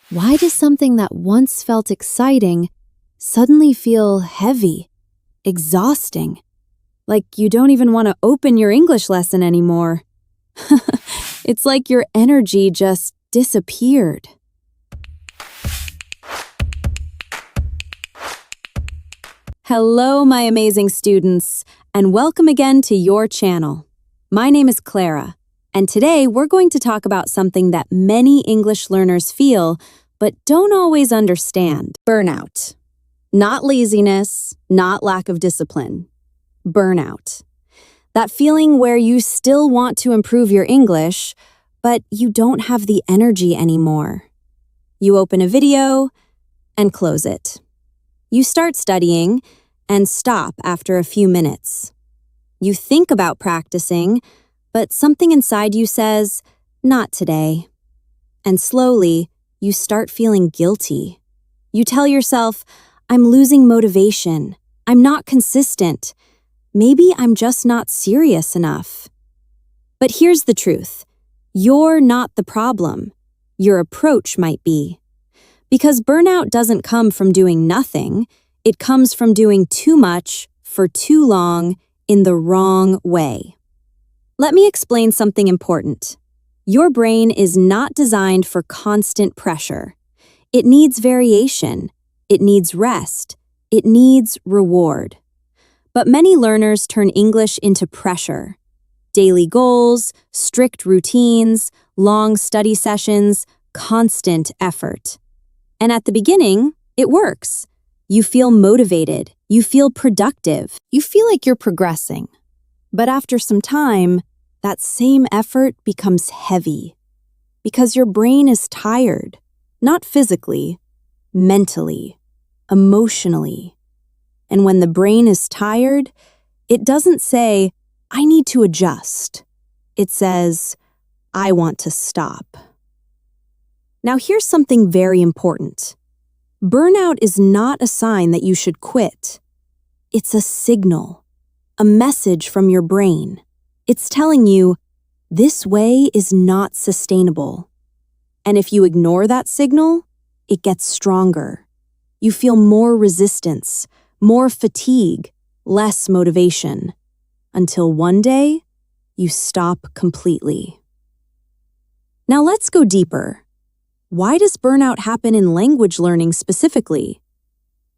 Why does something that once felt exciting suddenly feel heavy, exhausting? Like you don't even want to open your English lesson anymore. It's like your energy just disappeared. Hello, my amazing students, and welcome again to your channel. My name is Clara, and today we're going to talk about something that many English learners feel but don't always understand. Burnout. Not laziness, not lack of discipline. Burnout. That feeling where you still want to improve your English, but you don't have the energy anymore. You open a video and close it. You start studying and stop after a few minutes. You think about practicing, but something inside you says, not today. And slowly, you start feeling guilty. You tell yourself, I'm losing motivation. I'm not consistent. Maybe I'm just not serious enough. But here's the truth. You're not the problem. Your approach might be. Because burnout doesn't come from doing nothing. It comes from doing too much for too long in the wrong way. Let me explain something important. Your brain is not designed for constant pressure. It needs variation. It needs rest. It needs reward. But many learners turn English into pressure. Daily goals, strict routines, long study sessions, constant effort. And at the beginning, it works. You feel motivated. You feel productive. You feel like you're progressing. But after some time, that same effort becomes heavy because your brain is tired, not physically, mentally, emotionally. And when the brain is tired, it doesn't say, I need to adjust. It says, I want to stop. Now here's something very important. Burnout is not a sign that you should quit. It's a signal, a message from your brain. It's telling you, this way is not sustainable. And if you ignore that signal, it gets stronger. You feel more resistance, more fatigue, less motivation, until one day, you stop completely. Now let's go deeper. Why does burnout happen in language learning specifically?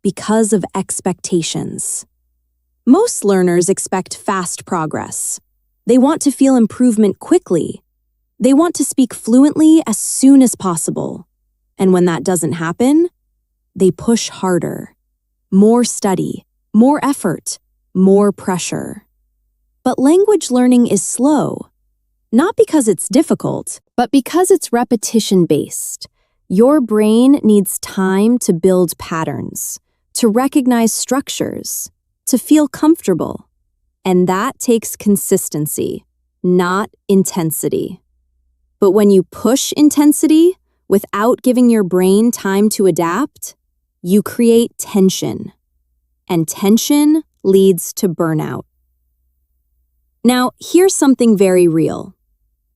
Because of expectations. Most learners expect fast progress. They want to feel improvement quickly. They want to speak fluently as soon as possible. And when that doesn't happen, they push harder. More study, more effort, more pressure. But language learning is slow. Not because it's difficult, but because it's repetition-based. Your brain needs time to build patterns, to recognize structures, to feel comfortable. And that takes consistency, not intensity. But when you push intensity without giving your brain time to adapt, you create tension. And tension leads to burnout. Now, here's something very real.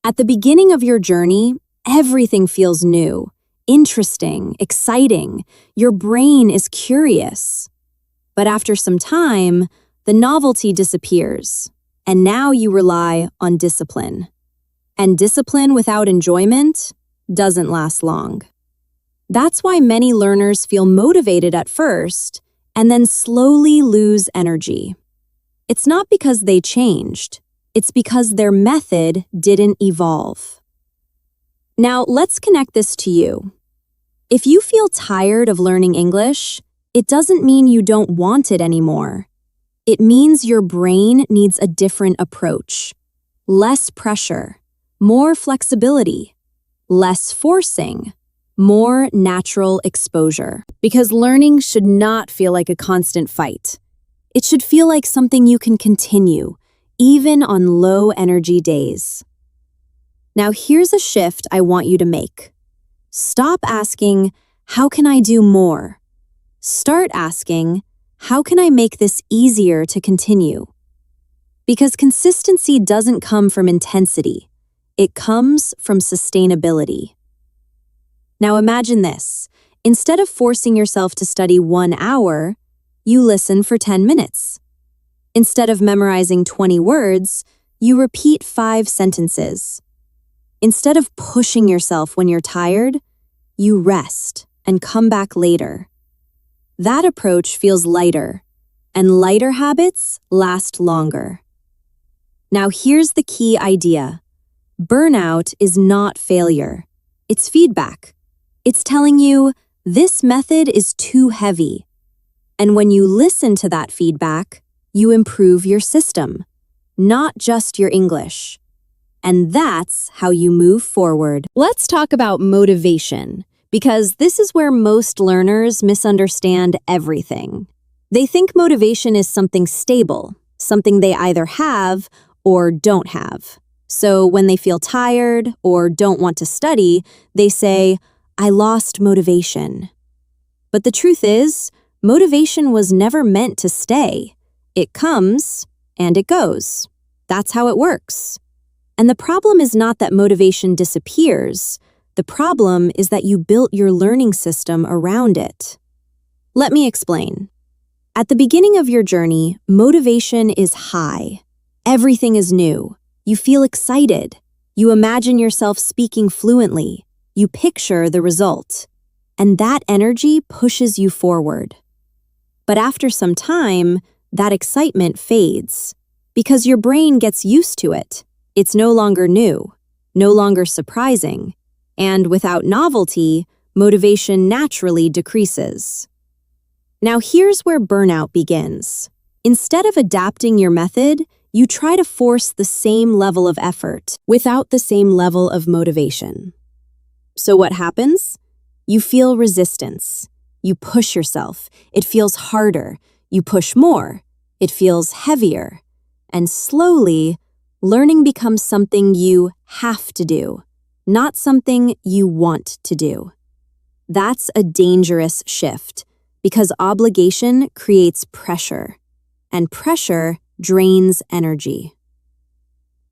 At the beginning of your journey, everything feels new, interesting, exciting. Your brain is curious. But after some time, the novelty disappears, and now you rely on discipline. And discipline without enjoyment doesn't last long. That's why many learners feel motivated at first and then slowly lose energy. It's not because they changed. It's because their method didn't evolve. Now, let's connect this to you. If you feel tired of learning English, it doesn't mean you don't want it anymore. It means your brain needs a different approach. Less pressure, more flexibility, less forcing, more natural exposure. Because learning should not feel like a constant fight. It should feel like something you can continue, even on low-energy days. Now here's a shift I want you to make. Stop asking, how can I do more? Start asking, how can I make this easier to continue? Because consistency doesn't come from intensity. It comes from sustainability. Now imagine this. Instead of forcing yourself to study 1 hour, you listen for 10 minutes. Instead of memorizing 20 words, you repeat 5 sentences. Instead of pushing yourself when you're tired, you rest and come back later. That approach feels lighter, and lighter habits last longer. Now here's the key idea. Burnout is not failure. It's feedback. It's telling you, this method is too heavy. And when you listen to that feedback, you improve your system, not just your English. And that's how you move forward. Let's talk about motivation, because this is where most learners misunderstand everything. They think motivation is something stable, something they either have or don't have. So when they feel tired or don't want to study, they say, I lost motivation. But the truth is, motivation was never meant to stay. It comes and it goes. That's how it works. And the problem is not that motivation disappears. The problem is that you built your learning system around it. Let me explain. At the beginning of your journey, motivation is high. Everything is new. You feel excited. You imagine yourself speaking fluently. You picture the result. And that energy pushes you forward. But after some time, that excitement fades because your brain gets used to it. It's no longer new, no longer surprising, and without novelty, motivation naturally decreases. Now here's where burnout begins. Instead of adapting your method, you try to force the same level of effort without the same level of motivation. So what happens? You feel resistance. You push yourself. It feels harder. You push more. It feels heavier. And slowly, learning becomes something you have to do, not something you want to do. That's a dangerous shift because obligation creates pressure, and pressure drains energy.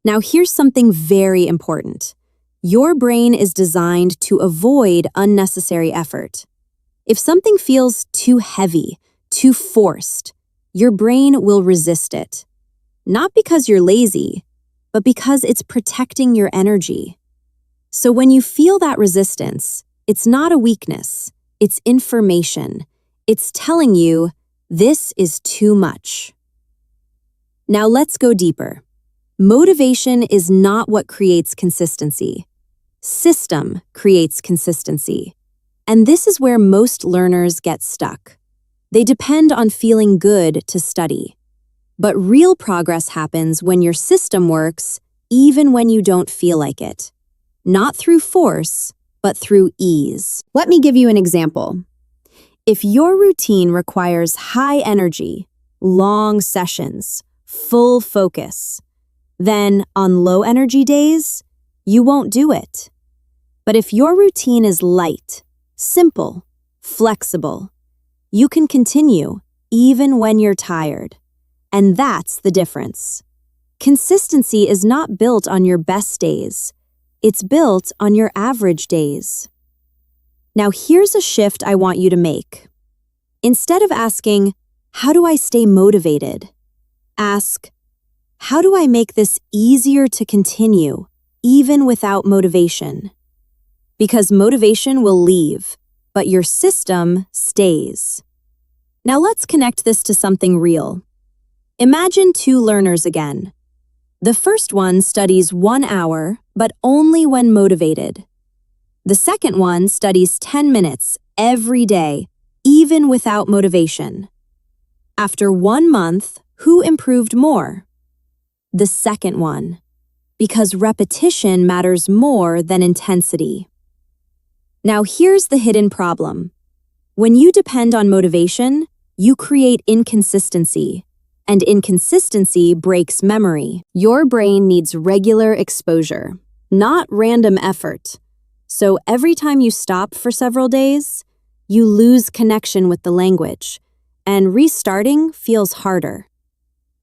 Now here's something very important. Your brain is designed to avoid unnecessary effort. If something feels too heavy, too forced, your brain will resist it. Not because you're lazy, but because it's protecting your energy. So when you feel that resistance, it's not a weakness, it's information. It's telling you, this is too much. Now let's go deeper. Motivation is not what creates consistency. System creates consistency. And this is where most learners get stuck. They depend on feeling good to study. But real progress happens when your system works, even when you don't feel like it. Not through force, but through ease. Let me give you an example. If your routine requires high energy, long sessions, full focus, then on low energy days, you won't do it. But if your routine is light, simple, flexible, you can continue even when you're tired. And that's the difference. Consistency is not built on your best days. It's built on your average days. Now here's a shift I want you to make. Instead of asking, how do I stay motivated? Ask, how do I make this easier to continue, even without motivation? Because motivation will leave, but your system stays. Now let's connect this to something real. Imagine 2 learners again. The first one studies 1 hour, but only when motivated. The second one studies 10 minutes every day, even without motivation. After 1 month, who improved more? The second one, because repetition matters more than intensity. Now here's the hidden problem. When you depend on motivation, you create inconsistency. And inconsistency breaks memory. Your brain needs regular exposure, not random effort. So every time you stop for several days, you lose connection with the language, and restarting feels harder.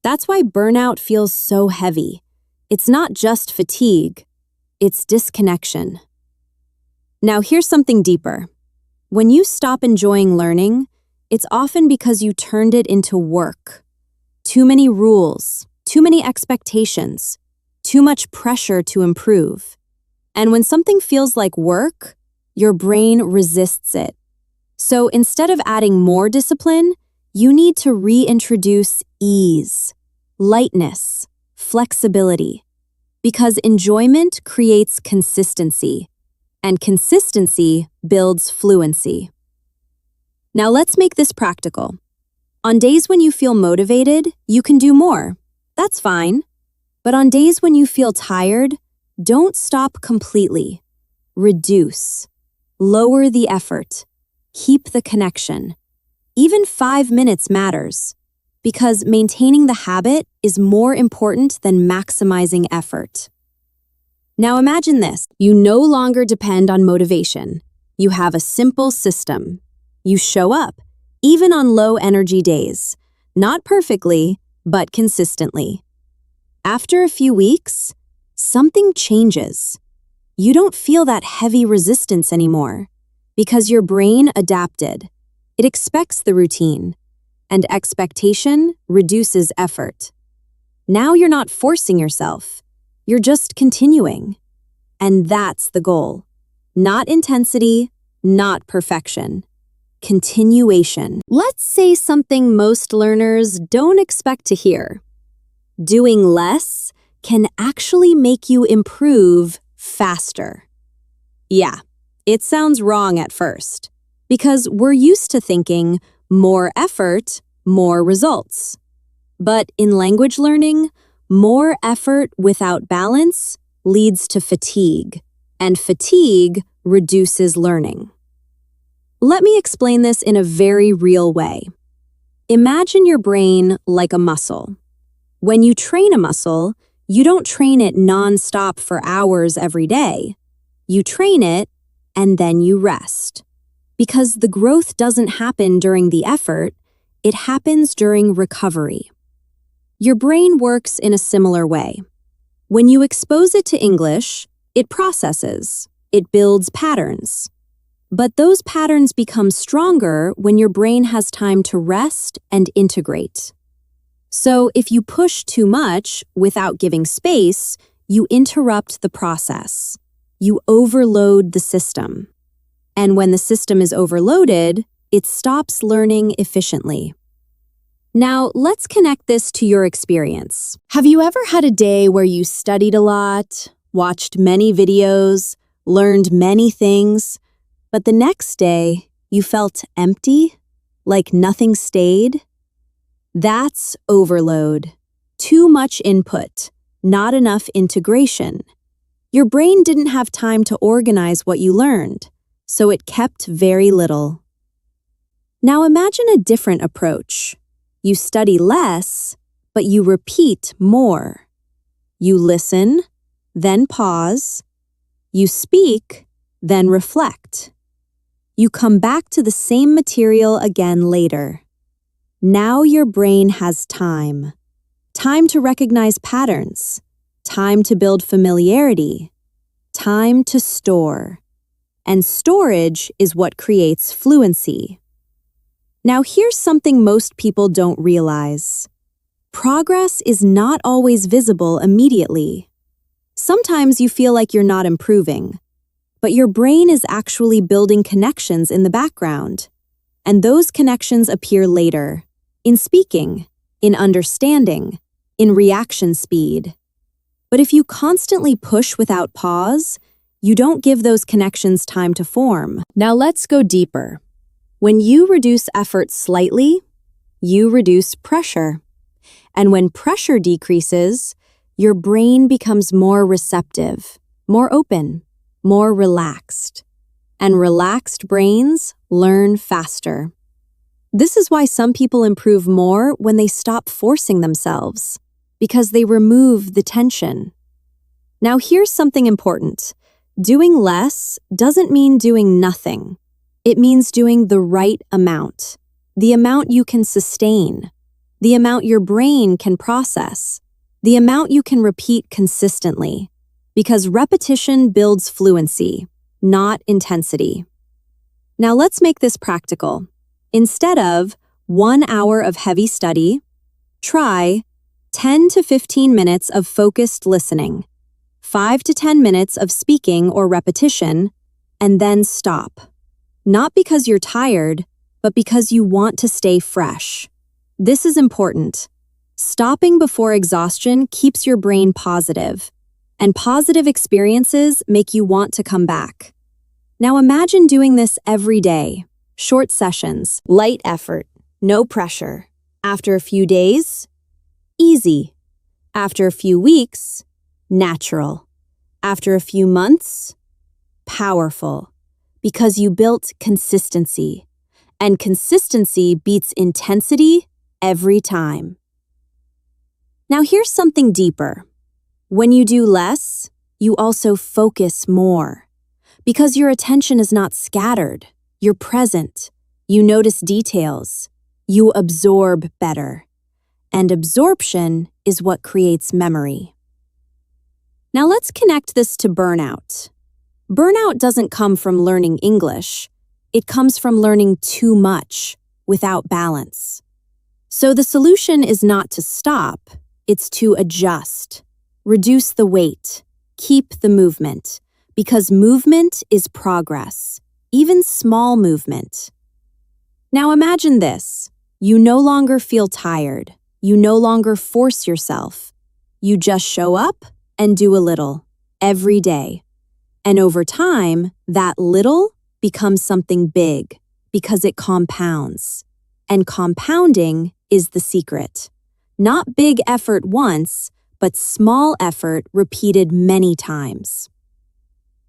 That's why burnout feels so heavy. It's not just fatigue, it's disconnection. Now here's something deeper. When you stop enjoying learning, it's often because you turned it into work. Too many rules, too many expectations, too much pressure to improve. And when something feels like work, your brain resists it. So instead of adding more discipline, you need to reintroduce ease, lightness, flexibility. Because enjoyment creates consistency, and consistency builds fluency. Now let's make this practical. On days when you feel motivated, you can do more. That's fine. But on days when you feel tired, don't stop completely. Reduce. Lower the effort. Keep the connection. Even 5 minutes matters, because maintaining the habit is more important than maximizing effort. Now imagine this. You no longer depend on motivation. You have a simple system. You show up, even on low-energy days. Not perfectly, but consistently. After a few weeks, something changes. You don't feel that heavy resistance anymore, because your brain adapted. It expects the routine, and expectation reduces effort. Now you're not forcing yourself. You're just continuing. And that's the goal. Not intensity, not perfection. Continuation. Let's say something most learners don't expect to hear. Doing less can actually make you improve faster. Yeah, it sounds wrong at first, because we're used to thinking more effort, more results. But in language learning, more effort without balance leads to fatigue, and fatigue reduces learning. Let me explain this in a very real way. Imagine your brain like a muscle. When you train a muscle, you don't train it non-stop for hours every day. You train it, and then you rest. Because the growth doesn't happen during the effort, it happens during recovery. Your brain works in a similar way. When you expose it to English, it processes, it builds patterns. But those patterns become stronger when your brain has time to rest and integrate. So if you push too much without giving space, you interrupt the process. You overload the system. And when the system is overloaded, it stops learning efficiently. Now, let's connect this to your experience. Have you ever had a day where you studied a lot, watched many videos, learned many things, but the next day you felt empty, like nothing stayed? That's overload. Too much input, not enough integration. Your brain didn't have time to organize what you learned, so it kept very little. Now imagine a different approach. You study less, but you repeat more. You listen, then pause. You speak, then reflect. You come back to the same material again later. Now your brain has time. Time to recognize patterns. Time to build familiarity. Time to store. And storage is what creates fluency. Now here's something most people don't realize. Progress is not always visible immediately. Sometimes you feel like you're not improving, but your brain is actually building connections in the background. And those connections appear later, in speaking, in understanding, in reaction speed. But if you constantly push without pause, you don't give those connections time to form. Now let's go deeper. When you reduce effort slightly, you reduce pressure. And when pressure decreases, your brain becomes more receptive, more open, more relaxed. And relaxed brains learn faster. This is why some people improve more when they stop forcing themselves, because they remove the tension. Now here's something important. Doing less doesn't mean doing nothing. It means doing the right amount, the amount you can sustain, the amount your brain can process, the amount you can repeat consistently, because repetition builds fluency, not intensity. Now let's make this practical. Instead of 1 hour of heavy study, try 10 to 15 minutes of focused listening, 5 to 10 minutes of speaking or repetition, and then stop. Not because you're tired, but because you want to stay fresh. This is important. Stopping before exhaustion keeps your brain positive, and positive experiences make you want to come back. Now imagine doing this every day. Short sessions, light effort, no pressure. After a few days, easy. After a few weeks, natural. After a few months, powerful. Because you built consistency. And consistency beats intensity every time. Now here's something deeper. When you do less, you also focus more. Because your attention is not scattered, you're present. You notice details. You absorb better. And absorption is what creates memory. Now let's connect this to burnout. Burnout doesn't come from learning English. It comes from learning too much without balance. So the solution is not to stop, it's to adjust. Reduce the weight. Keep the movement. Because movement is progress, even small movement. Now imagine this. You no longer feel tired. You no longer force yourself. You just show up and do a little, every day. And over time, that little becomes something big because it compounds. And compounding is the secret. Not big effort once, but small effort repeated many times.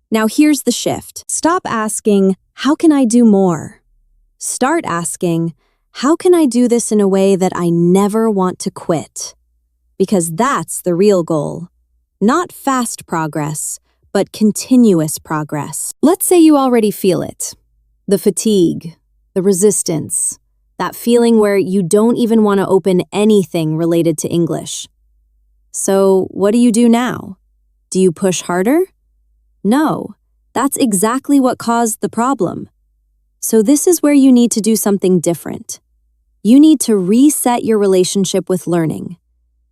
Now here's the shift. Stop asking, how can I do more? Start asking, how can I do this in a way that I never want to quit? Because that's the real goal. Not fast progress, but continuous progress. Let's say you already feel it. The fatigue, the resistance, that feeling where you don't even want to open anything related to English. So what do you do now? Do you push harder? No, that's exactly what caused the problem. So this is where you need to do something different. You need to reset your relationship with learning.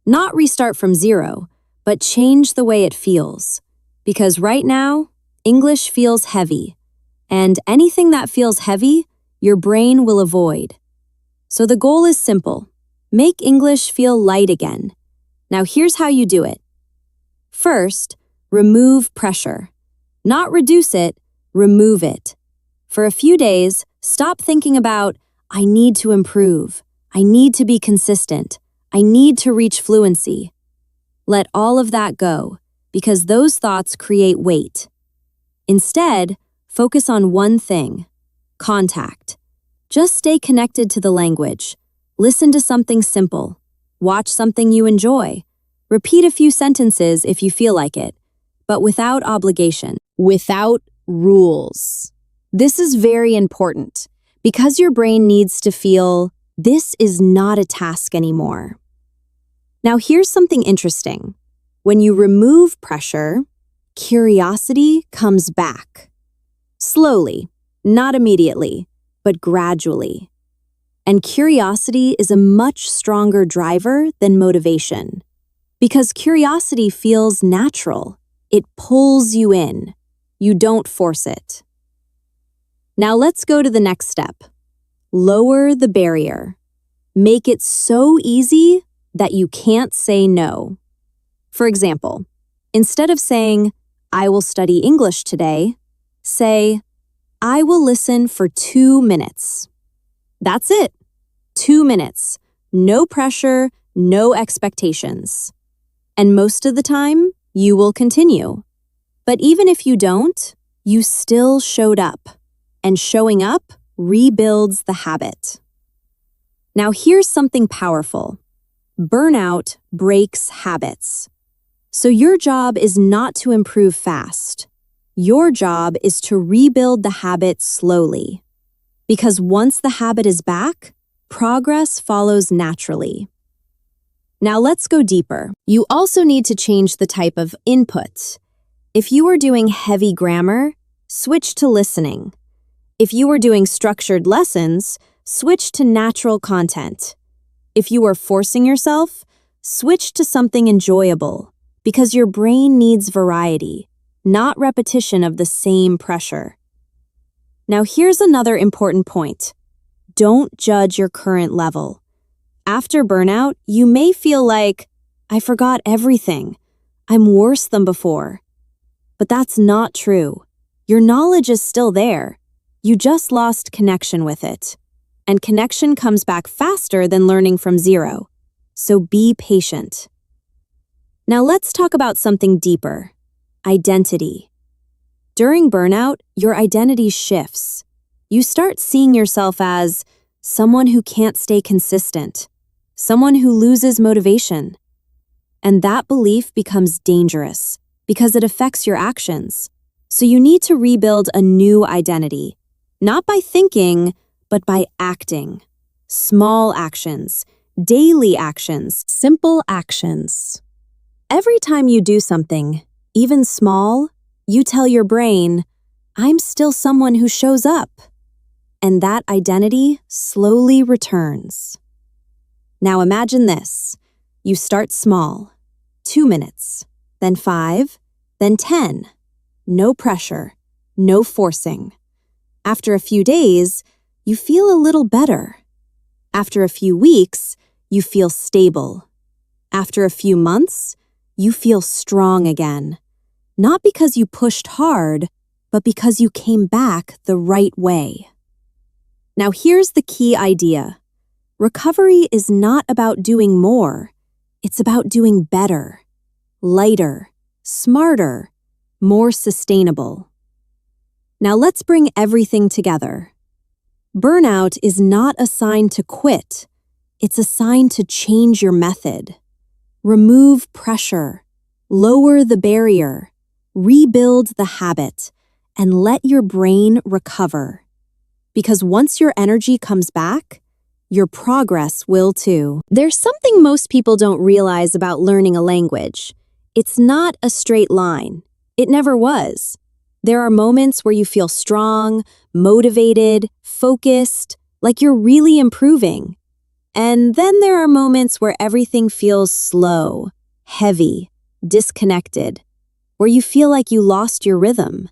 Not restart from zero, but change the way it feels. Because right now, English feels heavy. And anything that feels heavy, your brain will avoid. So the goal is simple. Make English feel light again. Now here's how you do it. First, remove pressure. Not reduce it, remove it. For a few days, stop thinking about, I need to improve. I need to be consistent. I need to reach fluency. Let all of that go, because those thoughts create weight. Instead, focus on one thing, contact. Just stay connected to the language. Listen to something simple. Watch something you enjoy. Repeat a few sentences if you feel like it, but without obligation, without rules. This is very important because your brain needs to feel this is not a task anymore. Now here's something interesting. When you remove pressure, curiosity comes back. Slowly, not immediately, but gradually. And curiosity is a much stronger driver than motivation. Because curiosity feels natural. It pulls you in. You don't force it. Now let's go to the next step. Lower the barrier. Make it so easy that you can't say no. For example, instead of saying, I will study English today, say, I will listen for 2 minutes. That's it. 2 minutes. No pressure, no expectations. And most of the time, you will continue. But even if you don't, you still showed up. And showing up rebuilds the habit. Now here's something powerful. Burnout breaks habits. So your job is not to improve fast. Your job is to rebuild the habit slowly. Because once the habit is back, progress follows naturally. Now let's go deeper. You also need to change the type of input. If you are doing heavy grammar, switch to listening. If you were doing structured lessons, switch to natural content. If you are forcing yourself, switch to something enjoyable, because your brain needs variety, not repetition of the same pressure. Now here's another important point. Don't judge your current level. After burnout, you may feel like, I forgot everything. I'm worse than before. But that's not true. Your knowledge is still there. You just lost connection with it. And connection comes back faster than learning from zero. So be patient. Now let's talk about something deeper. Identity. During burnout, your identity shifts. You start seeing yourself as someone who can't stay consistent, someone who loses motivation. And that belief becomes dangerous because it affects your actions. So you need to rebuild a new identity, not by thinking, but by acting. Small actions, daily actions, simple actions. Every time you do something, even small, you tell your brain, I'm still someone who shows up. And that identity slowly returns. Now imagine this. You start small, 2 minutes, then 5, then 10. No pressure, no forcing. After a few days, you feel a little better. After a few weeks, you feel stable. After a few months, you feel strong again. Not because you pushed hard, but because you came back the right way. Now here's the key idea. Recovery is not about doing more. It's about doing better, lighter, smarter, more sustainable. Now let's bring everything together. Burnout is not a sign to quit. It's a sign to change your method. Remove pressure, lower the barrier, rebuild the habit, and let your brain recover. Because once your energy comes back, your progress will too. There's something most people don't realize about learning a language. It's not a straight line. It never was. There are moments where you feel strong, motivated, focused, like you're really improving. And then there are moments where everything feels slow, heavy, disconnected, where you feel like you lost your rhythm.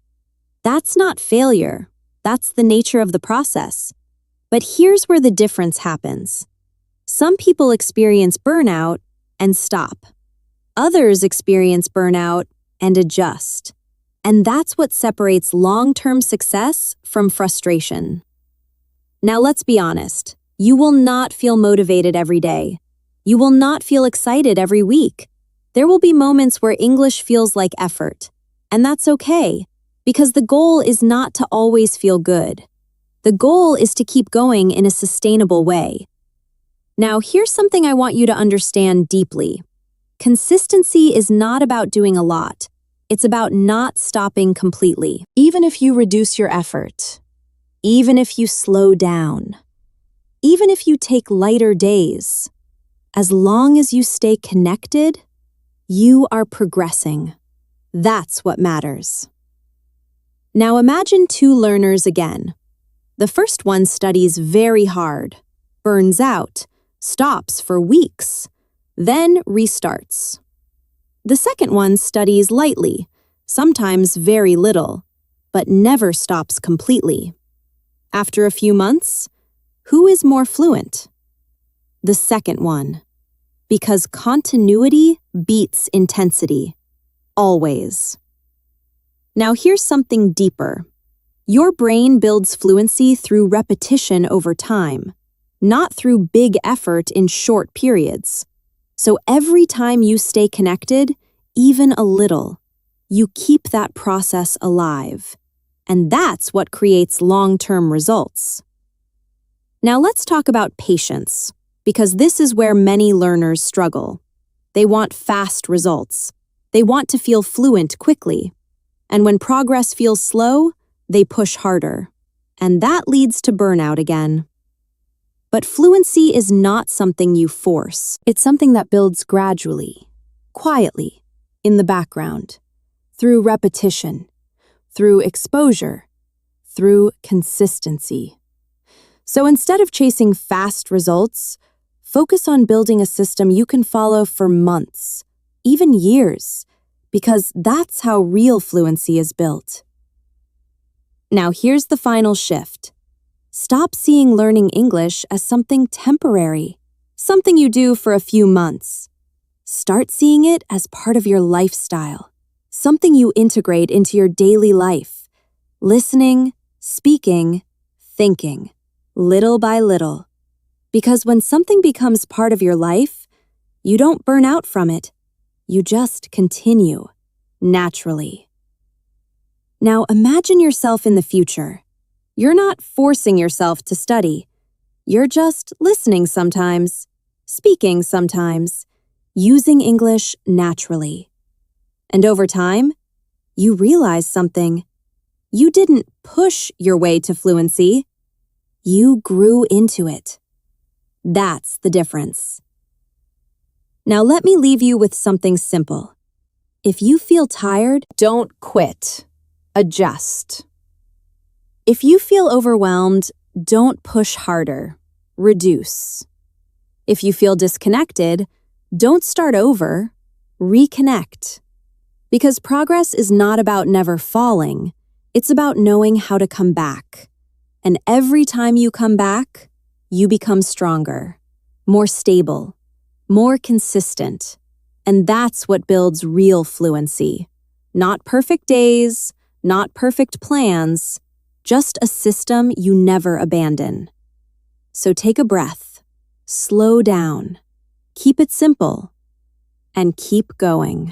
That's not failure. That's the nature of the process. But here's where the difference happens. Some people experience burnout and stop. Others experience burnout and adjust. And that's what separates long-term success from frustration. Now let's be honest. You will not feel motivated every day. You will not feel excited every week. There will be moments where English feels like effort. And that's okay, because the goal is not to always feel good. The goal is to keep going in a sustainable way. Now, here's something I want you to understand deeply. Consistency is not about doing a lot. It's about not stopping completely. Even if you reduce your effort, even if you slow down, even if you take lighter days, as long as you stay connected, you are progressing. That's what matters. Now imagine 2 learners again. The first one studies very hard, burns out, stops for weeks, then restarts. The second one studies lightly, sometimes very little, but never stops completely. After a few months, who is more fluent? The second one, because continuity beats intensity, always. Now here's something deeper. Your brain builds fluency through repetition over time, not through big effort in short periods. So every time you stay connected, even a little, you keep that process alive. And that's what creates long-term results. Now let's talk about patience, because this is where many learners struggle. They want fast results. They want to feel fluent quickly. And when progress feels slow, they push harder. And that leads to burnout again. But fluency is not something you force. It's something that builds gradually, quietly, in the background, through repetition, through exposure, through consistency. So instead of chasing fast results, focus on building a system you can follow for months, even years, because that's how real fluency is built. Now here's the final shift. Stop seeing learning English as something temporary, something you do for a few months. Start seeing it as part of your lifestyle, something you integrate into your daily life, listening, speaking, thinking, little by little. Because when something becomes part of your life, you don't burn out from it. You just continue, naturally. Now imagine yourself in the future. You're not forcing yourself to study. You're just listening sometimes, speaking sometimes, using English naturally. And over time, you realize something. You didn't push your way to fluency. You grew into it. That's the difference. Now let me leave you with something simple. If you feel tired, don't quit. Adjust. If you feel overwhelmed, don't push harder. Reduce. If you feel disconnected, don't start over. Reconnect. Because progress is not about never falling. It's about knowing how to come back. And every time you come back, you become stronger, more stable, more consistent. And that's what builds real fluency. Not perfect days, not perfect plans, just a system you never abandon. So take a breath, slow down, keep it simple, and keep going.